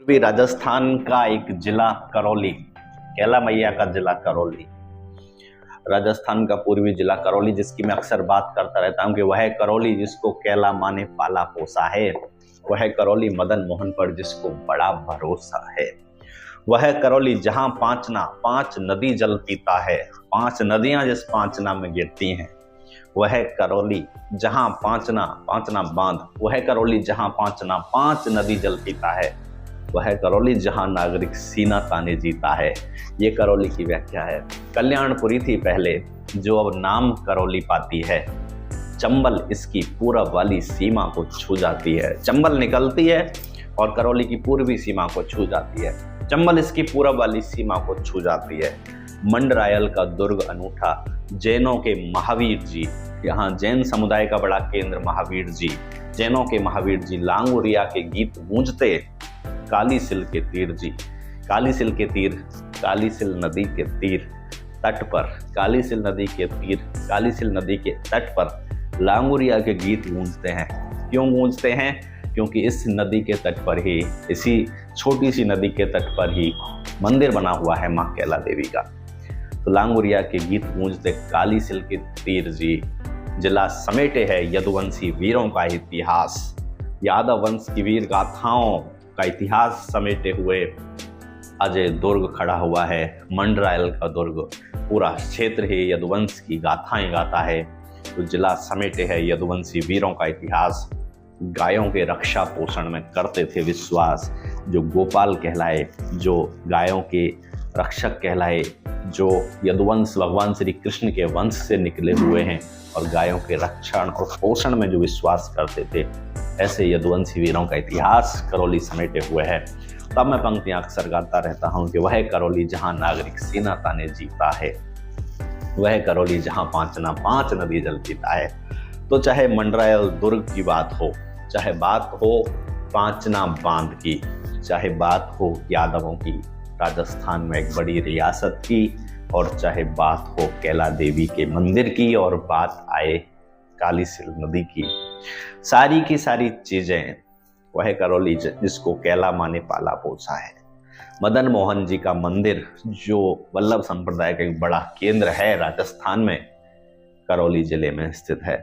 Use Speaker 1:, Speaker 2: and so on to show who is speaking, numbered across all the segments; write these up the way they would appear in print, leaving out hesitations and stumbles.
Speaker 1: भी राजस्थान का एक जिला करौली, कैला मैया का जिला करौली, राजस्थान का पूर्वी जिला करौली, जिसकी मैं अक्सर बात करता रहता हूं कि वह करौली जिसको कैला माँ ने पाला पोसा है, वह करौली मदन मोहन पर जिसको बड़ा भरोसा है, वह करौली जहां पांच नदी जल पीता है, 5 नदियां जिस पांचना में गिरती हैं, वह करौली जहां पांचना बांध, वह करौली जहां पांचना 5 नदी जल पीता है, वह करौली जहां नागरिक सीना ताने जीता है। ये करौली की व्याख्या है। कल्याणपुरी थी पहले, जो अब नाम करौली पाती है। चंबल इसकी पूरब वाली सीमा को छू जाती है। चंबल निकलती है और करौली की पूर्वी सीमा को छू जाती है। चंबल इसकी पूरब वाली सीमा को छू जाती है। मंडरायल का दुर्ग अनूठा, जैनों के महावीर जी, यहाँ जैन समुदाय का बड़ा केंद्र महावीर जी, जैनों के महावीर जी, लांगुरिया के गीत गूंजते कालीसिल के तीर जी, कालीसिल के तीर, कालीसिल नदी के तीर तट पर, कालीसिल नदी के तीर, कालीसिल नदी के तट पर लांगुरिया के गीत गूंजते हैं। क्यों गूंजते हैं? क्योंकि इस नदी के तट पर ही, इसी छोटी सी नदी के तट पर ही मंदिर बना हुआ है माँ कैला देवी का। तो लांगुरिया के गीत गूंजते कालीसिल के तीर जी, जिला समेटे है यदुवंशी वीरों का इतिहास, यादव वंश की वीर गाथाओं का इतिहास समेटे हुए अजय दुर्ग खड़ा हुआ है। मंडरायल का दुर्ग, पूरा क्षेत्र ही यदुवंश की गाथाएं गाता है। तो जिला समेटे है यदुवंशी वीरों का इतिहास, गायों के रक्षा पोषण में करते थे विश्वास, जो गोपाल कहलाए, जो गायों के रक्षक कहलाए, जो यदुवंश भगवान श्री कृष्ण के वंश से निकले हुए हैं और गायों के रक्षण और पोषण में जो विश्वास करते थे, ऐसे यदुवंशी वीरों का इतिहास करौली समेटे हुए है। तब मैं पंक्तियां अक्सर गाता रहता हूं कि वह करौली जहां नागरिक सीना ताने जीता है, वह करौली जहां पांचना 5 नदी जल पीता है। तो चाहे मंडरायल दुर्ग की बात हो, चाहे बात हो पांचना बांध की, चाहे बात हो यादवों की, राजस्थान में एक बड़ी रियासत की, और चाहे बात हो कैला देवी के मंदिर की, और बात आए कालीसिल नदी की, सारी की सारी चीजें वह करौली जिसको कैला माँ ने पाला पोसा है। मदन मोहन जी का मंदिर, जो वल्लभ संप्रदाय का एक बड़ा केंद्र है राजस्थान में, करौली जिले में स्थित है।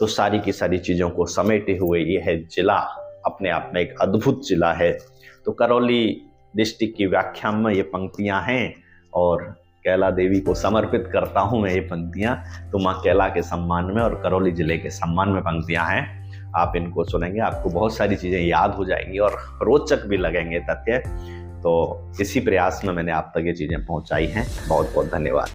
Speaker 1: तो सारी की सारी चीजों को समेटे हुए यह जिला अपने आप में एक अद्भुत जिला है। तो करौली डिस्ट्रिक्ट की व्याख्या में ये पंक्तियां हैं, और कैला देवी को समर्पित करता हूं मैं ये पंक्तियां। तो माँ कैला के सम्मान में और करौली जिले के सम्मान में पंक्तियां हैं। आप इनको सुनेंगे, आपको बहुत सारी चीजें याद हो जाएंगी और रोचक भी लगेंगे तथ्य। तो इसी प्रयास में मैंने आप तक ये चीजें पहुंचाई हैं। बहुत बहुत धन्यवाद।